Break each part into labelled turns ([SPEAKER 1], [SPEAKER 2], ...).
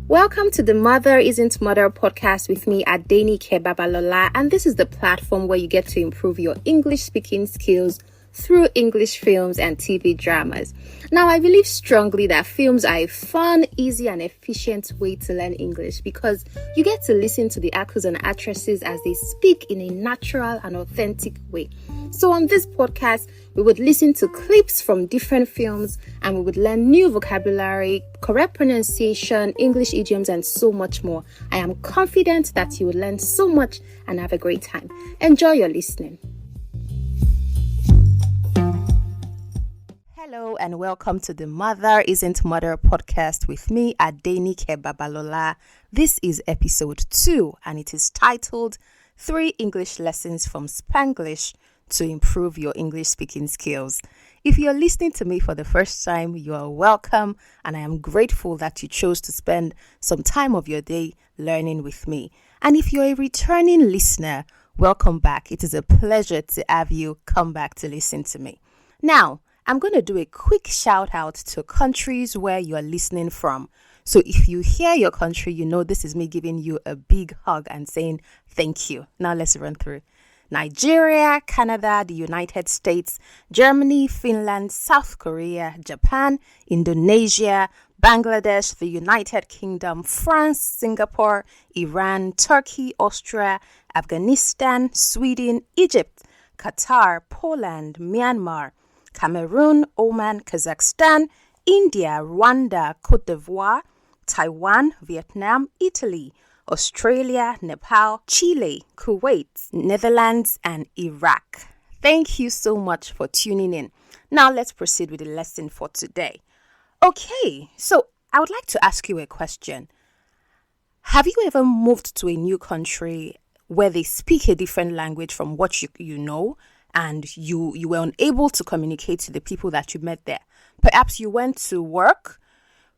[SPEAKER 1] Welcome to the Mother Isn't Mother podcast with me, Adenike Babalola, and this is the platform where you get to improve your English speaking skills through English films and TV dramas. Now, I believe strongly that films are a fun, easy, and efficient way to learn English because you get to listen to the actors and actresses as they speak in a natural and authentic way. So on this podcast, we would listen to clips from different films and we would learn new vocabulary, correct pronunciation, English idioms, and so much more. I am confident that you will learn so much and have a great time. Enjoy your listening. Hello and welcome to the Mother Isn't Mother podcast with me, Adenike Babalola. This is episode 2 and it is titled 3 English Lessons from Spanglish to Improve Your English Speaking Skills. If you're listening to me for the first time, you are welcome and I am grateful that you chose to spend some time of your day learning with me. And if you're a returning listener, welcome back. It is a pleasure to have you come back to listen to me. Now, I'm going to do a quick shout out to countries where you are listening from. So if you hear your country, you know this is me giving you a big hug and saying thank you. Now let's run through. Nigeria, Canada, the United States, Germany, Finland, South Korea, Japan, Indonesia, Bangladesh, the United Kingdom, France, Singapore, Iran, Turkey, Austria, Afghanistan, Sweden, Egypt, Qatar, Poland, Myanmar, Cameroon, Oman, Kazakhstan, India, Rwanda, Cote d'Ivoire, Taiwan, Vietnam, Italy, Australia, Nepal, Chile, Kuwait, Netherlands, and Iraq. Thank you so much for tuning in. Now let's proceed with the lesson for today. Okay, so I would like to ask you a question. Have you ever moved to a new country where they speak a different language from what you know? And you were unable to communicate to the people that you met there. Perhaps you went to work,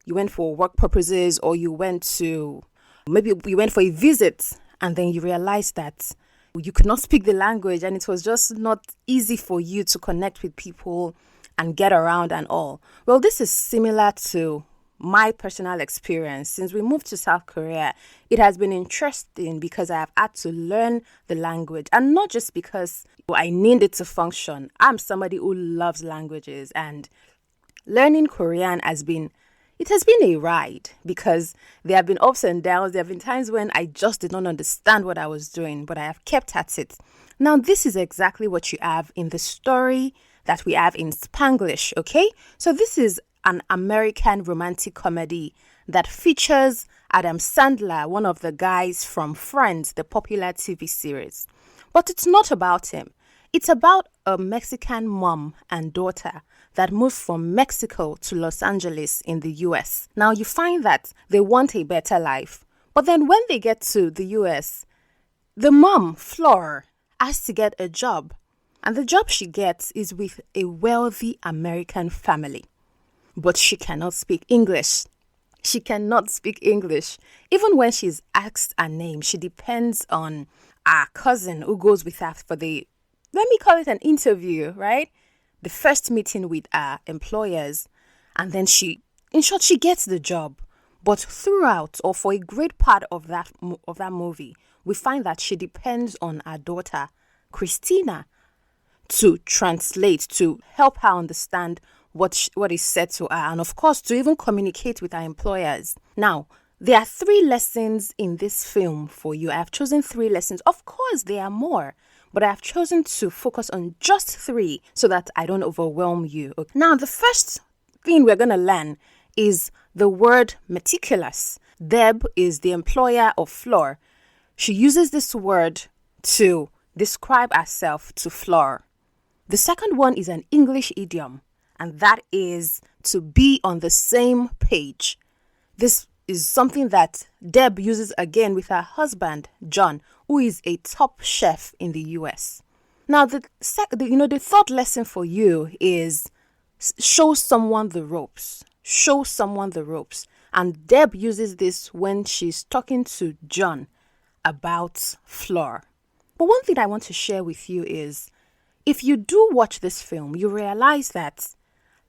[SPEAKER 1] you went for work purposes, or maybe you went for a visit and then you realized that you could not speak the language and it was just not easy for you to connect with people and get around and all. Well, this is similar to my personal experience. Since we moved to South Korea, it has been interesting because I have had to learn the language, and not just because I need it to function. I'm somebody who loves languages, and learning Korean has been a ride because there have been ups and downs. There have been times when I just did not understand what I was doing, but I have kept at it. Now, this is exactly what you have in the story that we have in Spanglish, okay? So this is an American romantic comedy that features Adam Sandler, one of the guys from Friends, the popular TV series. But it's not about him. It's about a Mexican mom and daughter that moved from Mexico to Los Angeles in the US. Now you find that they want a better life. But then when they get to the US, the mom, Flor, has to get a job. And the job she gets is with a wealthy American family. But she cannot speak English. She cannot speak English. Even when she's asked her name, she depends on her cousin who goes with her for let me call it an interview, right? The first meeting with her employers. And then she gets the job. But throughout, or for a great part of that movie, we find that she depends on her daughter, Christina, to translate, to help her understand what is said to her, and of course to even communicate with our employers. Now, there are 3 lessons in this film for you. I have chosen 3 lessons. Of course, there are more, but I have chosen to focus on just 3 so that I don't overwhelm you. Okay. Now, the first thing we're going to learn is the word meticulous. Deb is the employer of Flor. She uses this word to describe herself to Flor. The second one is an English idiom, and that is to be on the same page. This is something that Deb uses again with her husband, John, who is a top chef in the US. Now, the third lesson for you is show someone the ropes. Show someone the ropes. And Deb uses this when she's talking to John about Flor. But one thing I want to share with you is, if you do watch this film, you realize that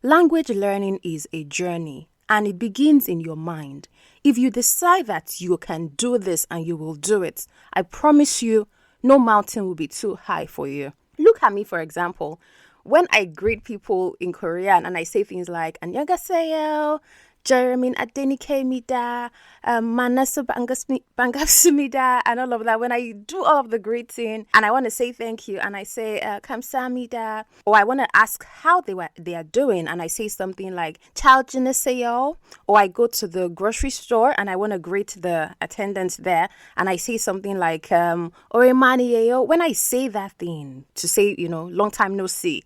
[SPEAKER 1] language learning is a journey and it begins in your mind. If you decide that you can do this and you will do it, I promise you, no mountain will be too high for you. Look at me, for example. When I greet people in Korean and I say things like 안녕하세요, Jeremy Adenike Manasu Bangasumida, and all of that. When I do all of the greeting and I want to say thank you and I say Kamsamida, or I want to ask how they are doing and I say something like Ciao jineseyo, or I go to the grocery store and I want to greet the attendant there and I say something like Oremaniyeyo. When I say that thing to say, long time no see,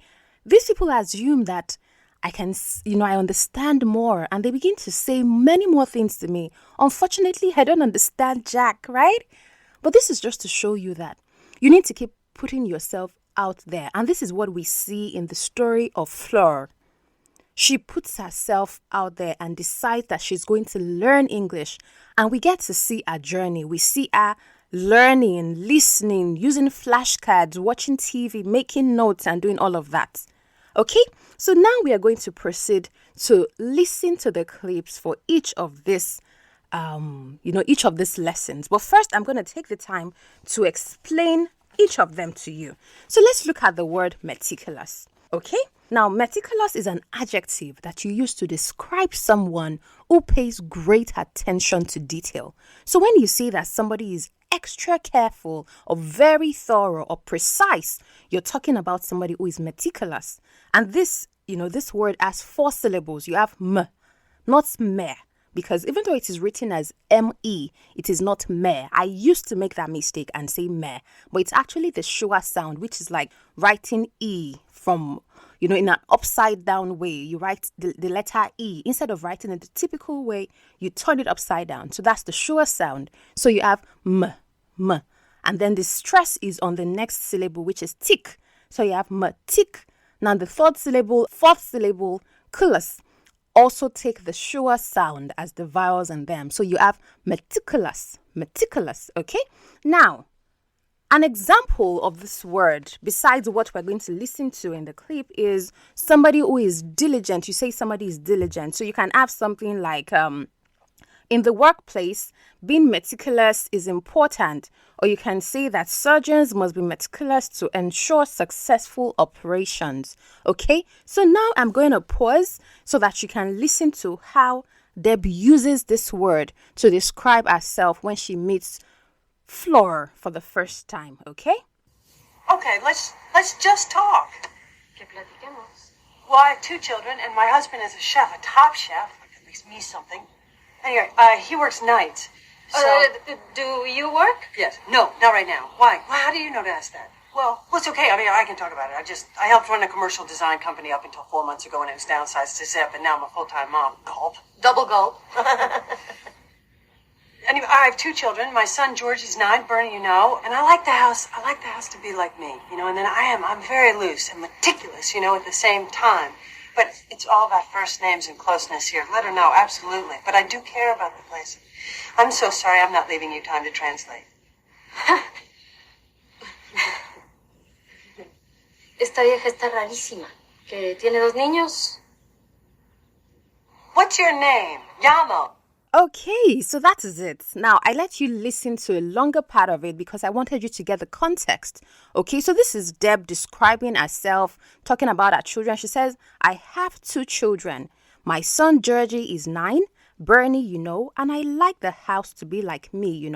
[SPEAKER 1] these people assume that I can, I understand more, and they begin to say many more things to me. Unfortunately, I don't understand jack, right? But this is just to show you that you need to keep putting yourself out there. And this is what we see in the story of Flor. She puts herself out there and decides that she's going to learn English. And we get to see her journey. We see her learning, listening, using flashcards, watching TV, making notes, and doing all of that. Okay, so now we are going to proceed to listen to the clips for each of this, each of these lessons. But first, I'm going to take the time to explain each of them to you. So let's look at the word meticulous. Okay, now meticulous is an adjective that you use to describe someone who pays great attention to detail. So when you say that somebody is extra careful or very thorough or precise, you're talking about somebody who is meticulous. And this word has 4 syllables. You have m, not me, because even though it is written as M-E, it is not me. I used to make that mistake and say me, but it's actually the schwa sound, which is like writing E from, in an upside down way. You write the letter E. Instead of writing it the typical way, you turn it upside down. So that's the schwa sound. So you have m. And then the stress is on the next syllable, which is tick. So you have matik. Now the fourth syllable, culus, also take the schwa sound as the vowels in them. So you have meticulous, okay? Now, an example of this word, besides what we're going to listen to in the clip, is somebody who is diligent. You say somebody is diligent. So you can have something like, in the workplace, being meticulous is important. Or you can say that surgeons must be meticulous to ensure successful operations. Okay, so now I'm going to pause so that you can listen to how Deb uses this word to describe herself when she meets Flor for the first time. Okay?
[SPEAKER 2] Okay, let's just talk.
[SPEAKER 3] ¿Qué platiquemos?
[SPEAKER 2] Well, I have 2 children, and my husband is a chef, a top chef. That makes me something. Anyway, he works nights. So,
[SPEAKER 3] do you work?
[SPEAKER 2] yes. No, not right now. Why? Well, how do you know to ask that? Well, it's okay. I mean, I can talk about it. I helped run a commercial design company up until 4 months ago when it was downsized to Zip, and now I'm a full-time mom. Gulp.
[SPEAKER 3] Double gulp.
[SPEAKER 2] Anyway, I have 2 children. My son, George, is 9. Bernie, and I like the house. I like the house to be like me, and then I'm very loose and meticulous, at the same time. But it's all about first names and closeness here. Let her know, absolutely. But I do care about the place. I'm so sorry I'm not leaving you time to translate.
[SPEAKER 3] Esta vieja está rarísima. ¿Que tiene 2 niños?
[SPEAKER 2] What's your name? Yamo.
[SPEAKER 1] Okay, so that is it. Now, I let you listen to a longer part of it because I wanted you to get the context. Okay, so this is Deb describing herself, talking about her children. She says, I have 2 children. My son, Georgie, is 9. Bernie, and I like the house to be like me,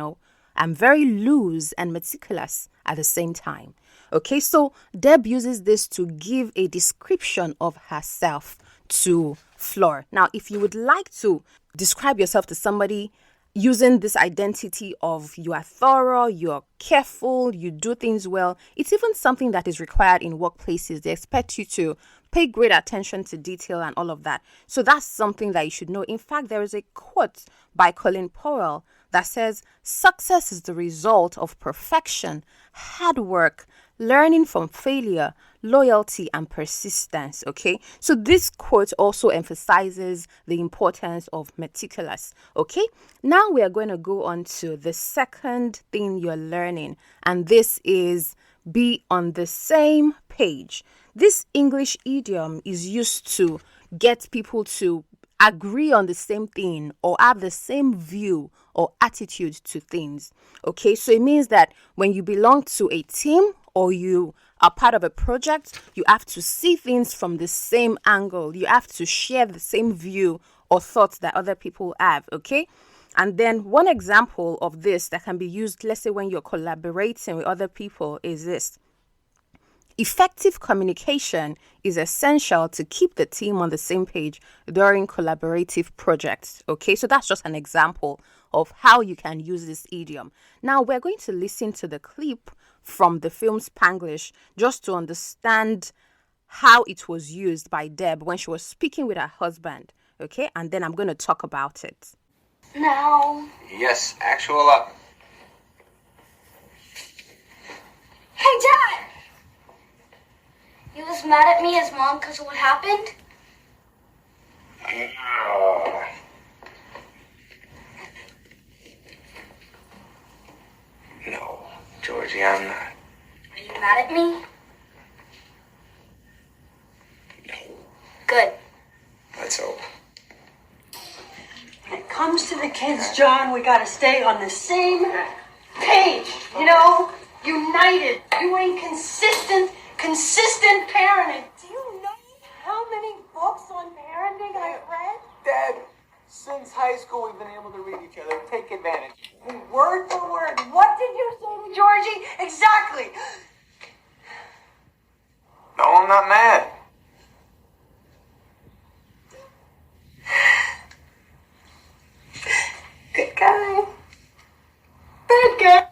[SPEAKER 1] I'm very loose and meticulous at the same time. Okay, so Deb uses this to give a description of herself to Flor. Now, if you would like to describe yourself to somebody using this identity of you are thorough, you're careful, you do things well, it's even something that is required in workplaces. They expect you to pay great attention to detail and all of that. So that's something that you should know. In fact, there is a quote by Colin Powell that says, success is the result of perfection, hard work, learning from failure, loyalty, and persistence. Okay, so this quote also emphasizes the importance of meticulous. Okay, now we are going to go on to the second thing you're learning, and this is be on the same page. This English idiom is used to get people to agree on the same thing or have the same view or attitude to things. Okay, so it means that when you belong to a team or you are part of a project, you have to see things from the same angle. You have to share the same view or thoughts that other people have. Okay. And then one example of this that can be used, let's say when you're collaborating with other people, is this. Effective communication is essential to keep the team on the same page during collaborative projects. Okay, so that's just an example of how you can use this idiom. Now we're going to listen to the clip from the film Spanglish just to understand how it was used by Deb when she was speaking with her husband. Okay, and then I'm going to talk about it.
[SPEAKER 3] No.
[SPEAKER 4] Yes, actual up.
[SPEAKER 3] Hey, Dad! You was mad at me as mom because of what happened?
[SPEAKER 4] No, Georgie, I'm not.
[SPEAKER 3] Are you mad at me?
[SPEAKER 4] No.
[SPEAKER 3] Good.
[SPEAKER 4] Let's hope.
[SPEAKER 2] When it comes to the kids, John, we gotta stay on the same page, you know? United, doing consistent parenting. Do you know how many books on parenting I've read?
[SPEAKER 4] Dad, since high school we've been able to read each other. Take advantage.
[SPEAKER 2] Word for word. What did you say to Georgie? Exactly.
[SPEAKER 4] No, I'm not mad.
[SPEAKER 2] Good guy. Bad guy.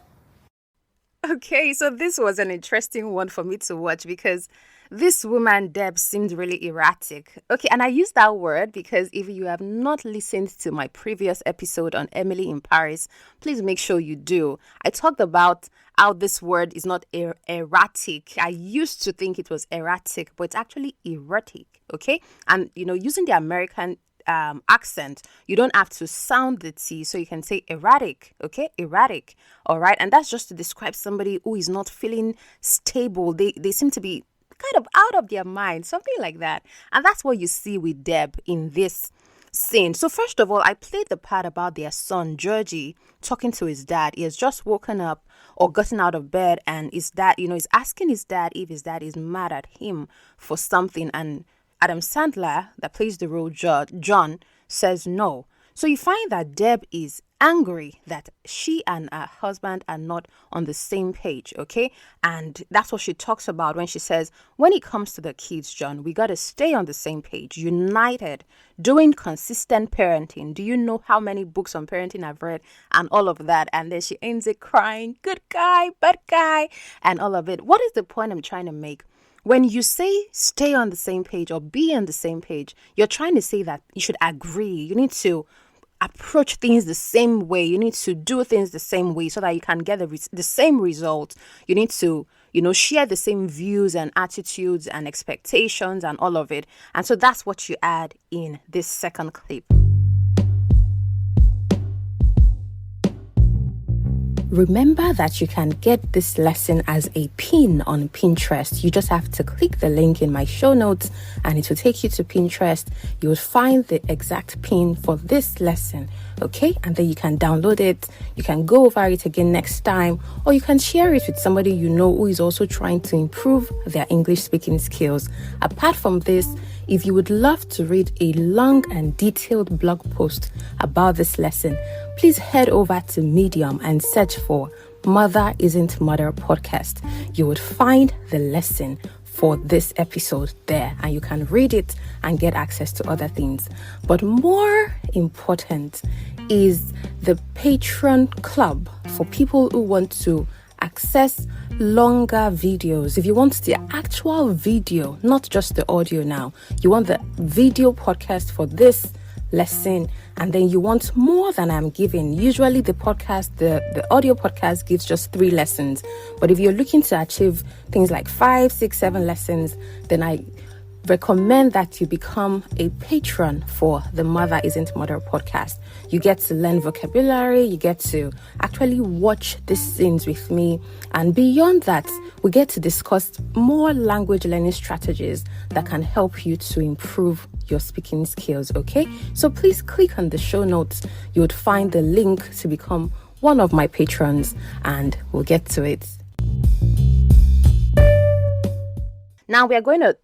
[SPEAKER 1] Okay, so this was an interesting one for me to watch because this woman, Deb, seemed really erratic. Okay, and I use that word because if you have not listened to my previous episode on Emily in Paris, please make sure you do. I talked about how this word is not erratic. I used to think it was erratic, but it's actually erratic, okay? And, using the American accent, you don't have to sound the T, so you can say erratic, okay? Erratic, all right? And that's just to describe somebody who is not feeling stable. They seem to be kind of out of their mind, something like that. And that's what you see with Deb in this scene. So first of all, I played the part about their son, Georgie, talking to his dad. He has just woken up or gotten out of bed, and his dad, is asking his dad if his dad is mad at him for something, and Adam Sandler, that plays the role John, says no. So you find that Deb is angry that she and her husband are not on the same page, okay? And that's what she talks about when she says, when it comes to the kids, John, we got to stay on the same page, united, doing consistent parenting. Do you know how many books on parenting I've read and all of that? And then she ends it crying, good guy, bad guy, and all of it. What is the point I'm trying to make? When you say stay on the same page or be on the same page, you're trying to say that you should agree. You need to approach things the same way. You need to do things the same way so that you can get the same result. You need to, share the same views and attitudes and expectations and all of it. And so that's what you add in this second clip. Remember that you can get this lesson as a pin on Pinterest. You just have to click the link in my show notes and it will take you to Pinterest. You will find the exact pin for this lesson, okay? And then you can download it. You can go over it again next time, or you can share it with somebody you know who is also trying to improve their English speaking skills. Apart from this, if you would love to read a long and detailed blog post about this lesson, please head over to Medium and search for Mother Isn't Mother podcast. You would find the lesson for this episode there, and you can read it and get access to other things. But more important is the Patreon club for people who want to access longer videos. If you want the actual video, not just the audio now, you want the video podcast for this lesson, and then you want more than I'm giving. Usually the audio podcast gives just 3 lessons, but if you're looking to achieve things like 5, 6, 7 lessons, then I recommend that you become a patron for the Mother Isn't Mother podcast. You get to learn vocabulary, you get to actually watch these scenes with me, and beyond that, we get to discuss more language learning strategies that can help you to improve your speaking skills, okay? So please click on the show notes. You would find the link to become one of my patrons, and we'll get to it. Now we are going to,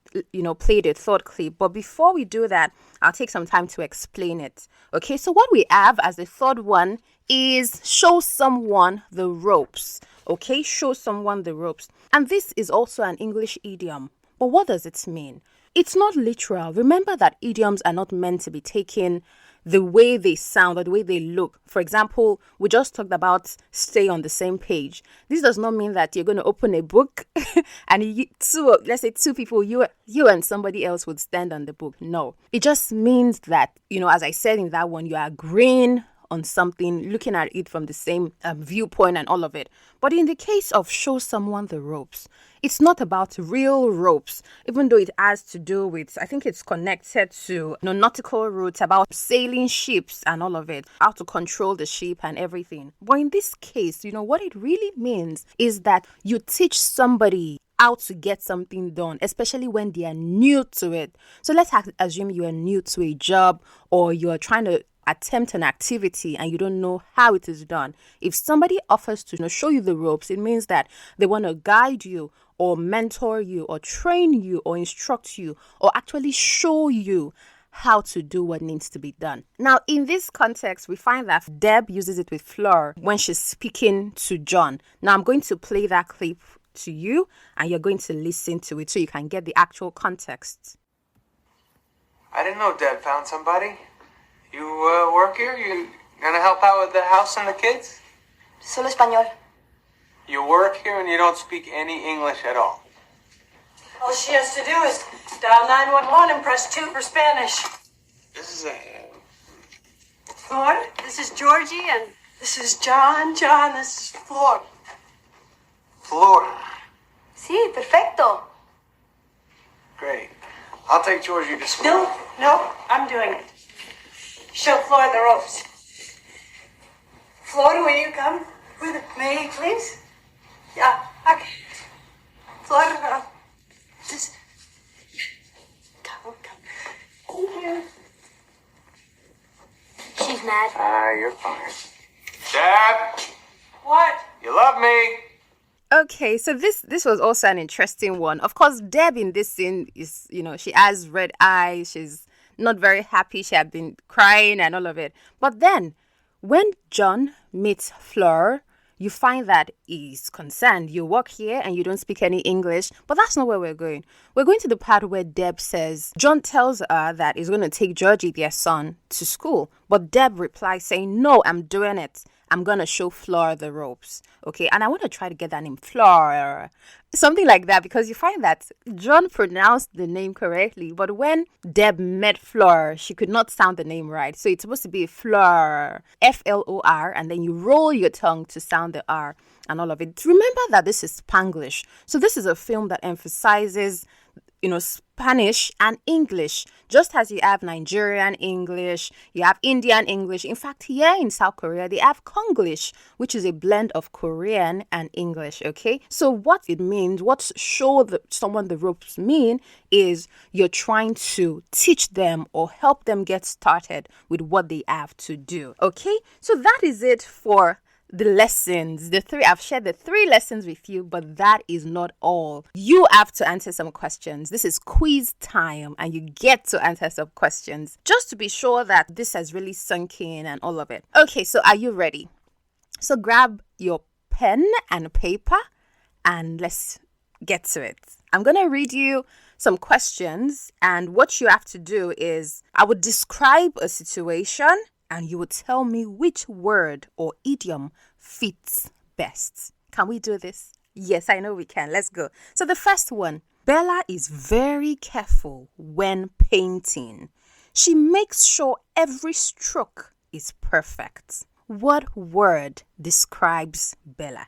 [SPEAKER 1] play the third clip. But before we do that, I'll take some time to explain it. Okay, so what we have as the third one is show someone the ropes. Okay, show someone the ropes. And this is also an English idiom. But what does it mean? It's not literal. Remember that idioms are not meant to be taken the way they sound or the way they look. For example, we just talked about stay on the same page. This does not mean that you're going to open a book and let's say two people, you and somebody else would stand on the book. No, it just means that, as I said in that one, you are agreeing on something, looking at it from the same viewpoint and all of it. But in the case of show someone the ropes, it's not about real ropes, even though it has to do with, I think it's connected to nautical routes, about sailing ships and all of it, how to control the ship and everything. But in this case, what it really means is that you teach somebody how to get something done, especially when they are new to it. So let's assume you are new to a job, or you are trying to attempt an activity and you don't know how it is done. If somebody offers to show you the ropes, it means that they want to guide you or mentor you or train you or instruct you or actually show you how to do what needs to be done. Now, in this context, we find that Deb uses it with Flor when she's speaking to John. Now, I'm going to play that clip to you and you're going to listen to it so you can get the actual context.
[SPEAKER 4] I didn't know Deb found somebody. You work here? You gonna help out with the house and the kids?
[SPEAKER 3] Solo español.
[SPEAKER 4] You work here and you don't speak any English at all.
[SPEAKER 2] All she has to do is dial 911 and press 2 for Spanish.
[SPEAKER 4] This is a...
[SPEAKER 2] Flor, this is Georgie, and this is John. John, this is Flor.
[SPEAKER 4] Flor.
[SPEAKER 3] Sí, perfecto.
[SPEAKER 4] Great. I'll take Georgie to school.
[SPEAKER 2] No, I'm doing it. Show Flor the ropes. Flor, will you come with me, please? Yeah, okay. Flor, just come. Here.
[SPEAKER 3] She's mad.
[SPEAKER 4] You're fine. Dad,
[SPEAKER 2] What?
[SPEAKER 4] you love me.
[SPEAKER 1] Okay, so this was also an interesting one. Of course, Deb in this scene is, she has red eyes. She's not very happy. She had been crying and all of it. But then when John meets Flor, you find that he's concerned. You work here and you don't speak any English. But that's not where we're going. We're going to the part where Deb says, John tells her that he's going to take Georgie, their son, to school. But Deb replies saying, no, I'm doing it. I'm going to show Flor the ropes. Okay, and I want to try to get that name, Flor. Something like that, because you find that John pronounced the name correctly, but when Deb met Flor, she could not sound the name right. So it's supposed to be Flor, Flor, and then you roll your tongue to sound the R and all of it. Remember that this is Spanglish. So this is a film that emphasizes, Spanish and English, just as you have Nigerian English, you have Indian English. In fact, here in South Korea, they have Konglish, which is a blend of Korean and English, okay? So what it means, what show someone the ropes mean is you're trying to teach them or help them get started with what they have to do, okay? So that is it for the lessons, I've shared the 3 lessons with you, but that is not all. You have to answer some questions. This is quiz time and you get to answer some questions just to be sure that this has really sunk in and all of it. Okay, so are you ready? So grab your pen and paper and let's get to it. I'm going to read you some questions, and what you have to do is I would describe a situation and you would tell me which word or idiom fits best. Can we do this? Yes, I know we can. Let's go. So the first one, Bella is very careful when painting. She makes sure every stroke is perfect. What word describes Bella?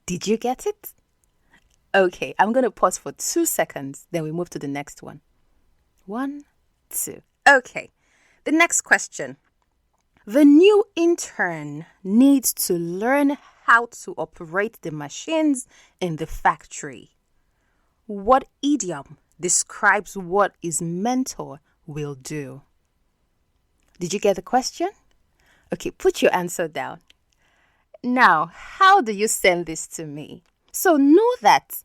[SPEAKER 1] Did you get it? Okay, I'm going to pause for 2 seconds, then we move to the next one. 1, 2. Okay, the next question. The new intern needs to learn how to operate the machines in the factory. What idiom describes what his mentor will do? Did you get the question? Okay, put your answer down. Now, how do you send this to me? So know that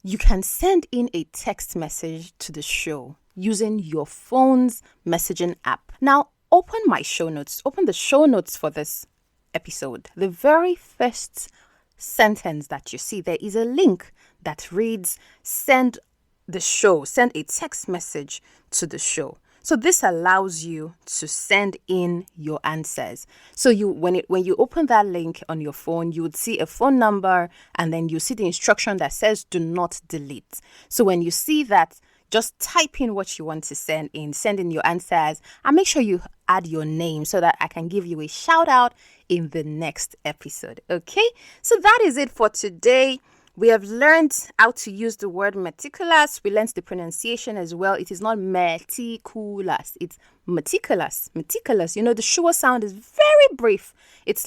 [SPEAKER 1] you can send in a text message to the show using your phone's messaging app. Now, open my show notes. Open the show notes for this episode. The very first sentence that you see, there is a link that reads, send a text message to the show. So this allows you to send in your answers. So when you open that link on your phone, you would see a phone number and then you see the instruction that says do not delete. So when you see that, just type in what you want to send in your answers, and make sure you add your name so that I can give you a shout out in the next episode. Okay, so that is it for today. We have learned how to use the word meticulous. We learned the pronunciation as well. It is not meticulous. It's meticulous. Meticulous. You know, the sure sound is very brief. It's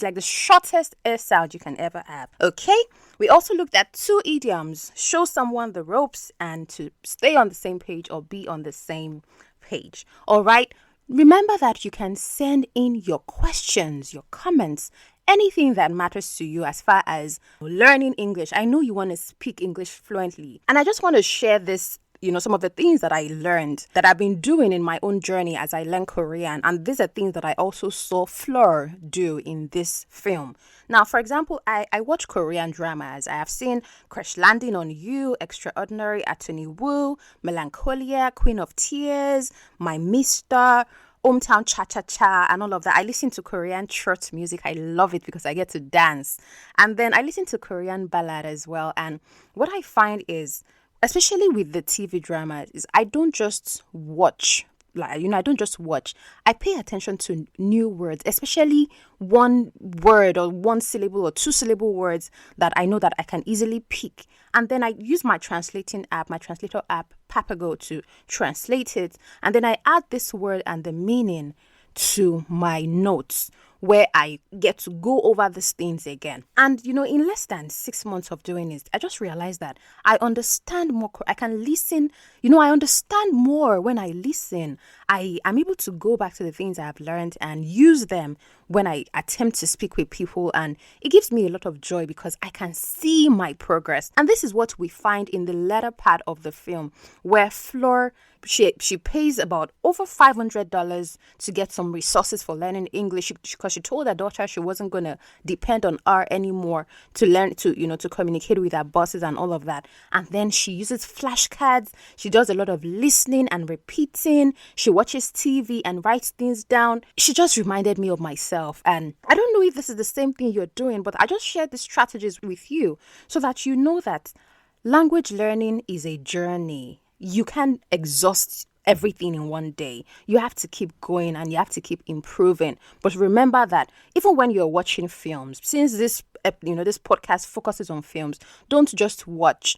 [SPEAKER 1] like the shortest air sound you can ever have. Okay? We also looked at 2 idioms. Show someone the ropes and to stay on the same page or be on the same page. All right? Remember that you can send in your questions, your comments, anything that matters to you as far as learning English. I know you want to speak English fluently. And I just want to share this, some of the things that I learned that I've been doing in my own journey as I learn Korean. And these are things that I also saw Flor do in this film. Now, for example, I watch Korean dramas. I have seen Crash Landing on You, Extraordinary, Attorney Woo, Melancholia, Queen of Tears, My Mister, Hometown Cha-Cha-Cha, and all of that. I listen to Korean church music. I love it because I get to dance. And then I listen to Korean ballad as well. And what I find is, especially with the TV dramas, is I don't just watch. I don't just watch. I pay attention to new words, especially one word or one syllable or 2 syllable words that I know that I can easily pick. And then I use my translator app, Papago, to translate it. And then I add this word and the meaning to my notes, where I get to go over these things again. And, in less than 6 months of doing it, I just realized that I understand more. I can listen. I understand more when I listen. I'm able to go back to the things I've learned and use them when I attempt to speak with people. And it gives me a lot of joy because I can see my progress. And this is what we find in the latter part of the film, where Flor, she pays about over $500 to get some resources for learning English, because she told her daughter she wasn't going to depend on her anymore to learn to communicate with her bosses and all of that. And then she uses flashcards. She does a lot of listening and repeating. She watches TV and writes things down. She just reminded me of myself. And I don't know if this is the same thing you're doing, but I just shared the strategies with you so that you know that language learning is a journey. You can't exhaust everything in one day. You have to keep going and you have to keep improving. But remember that even when you're watching films, since this podcast focuses on films, don't just watch.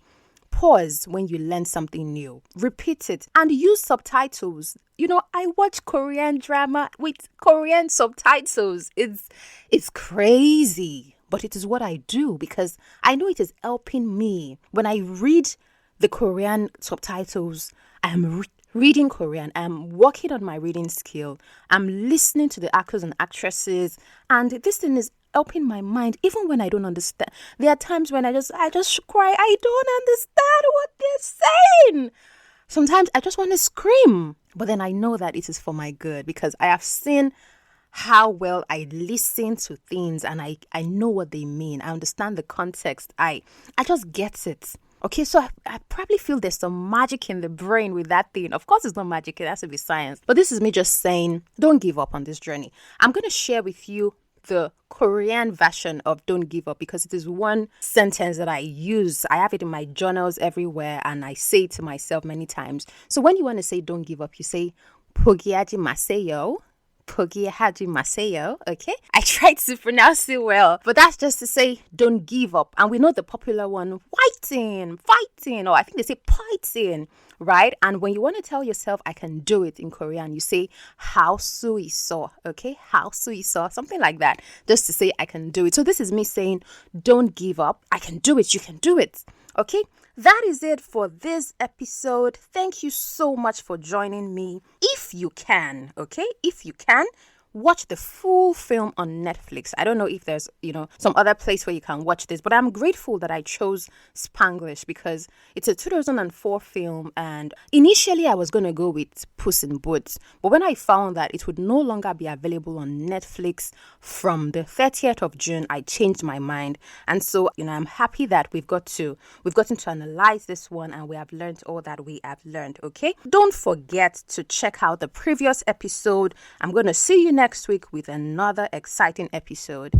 [SPEAKER 1] Pause when you learn something new. Repeat it and use subtitles. I watch Korean drama with Korean subtitles. It's crazy, but it is what I do because I know it is helping me. When I read the Korean subtitles, I'm reading Korean, I'm working on my reading skill, I'm listening to the actors and actresses, and this thing is helping my mind even when I don't understand. There are times when I just cry. I don't understand what they're saying. Sometimes I just want to scream, but then I know that it is for my good because I have seen how well I listen to things and I know what they mean. I understand the context. I just get it. Okay, so I probably feel there's some magic in the brain with that thing. Of course, it's not magic. It has to be science. But this is me just saying, don't give up on this journey. I'm going to share with you the Korean version of don't give up because it is one sentence that I use. I have it in my journals everywhere and I say it to myself many times. So when you want to say don't give up, you say 포기하지 마세요. Pogi Haji Maseo, okay? I tried to pronounce it well, but that's just to say don't give up. And we know the popular one, fighting, or I think they say fighting, right? And when you want to tell yourself I can do it in Korean, you say how su iso, okay? How su iso, something like that, just to say I can do it. So this is me saying don't give up. I can do it. You can do it. Okay? That is it for this episode. Thank you so much for joining me. If you can, okay? If you can, watch the full film on Netflix. I don't know if there's, some other place where you can watch this, but I'm grateful that I chose Spanglish because it's a 2004 film, and initially I was going to go with Puss in Boots, but when I found that it would no longer be available on Netflix from the 30th of June, I changed my mind. And so, I'm happy that we've gotten to analyze this one and we have learned all that we have learned, okay? Don't forget to check out the previous episode. I'm going to see you next week with another exciting episode.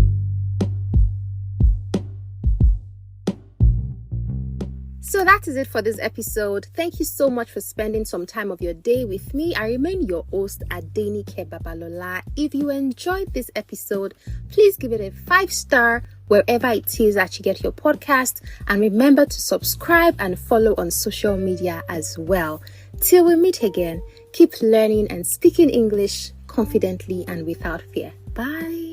[SPEAKER 1] So that is it for this episode. Thank you so much for spending some time of your day with me. I remain your host, Adenike Babalola. If you enjoyed this episode, please give it a 5-star wherever it is that you get your podcast. And remember to subscribe and follow on social media as well. Till we meet again, keep learning and speaking English confidently and without fear. Bye.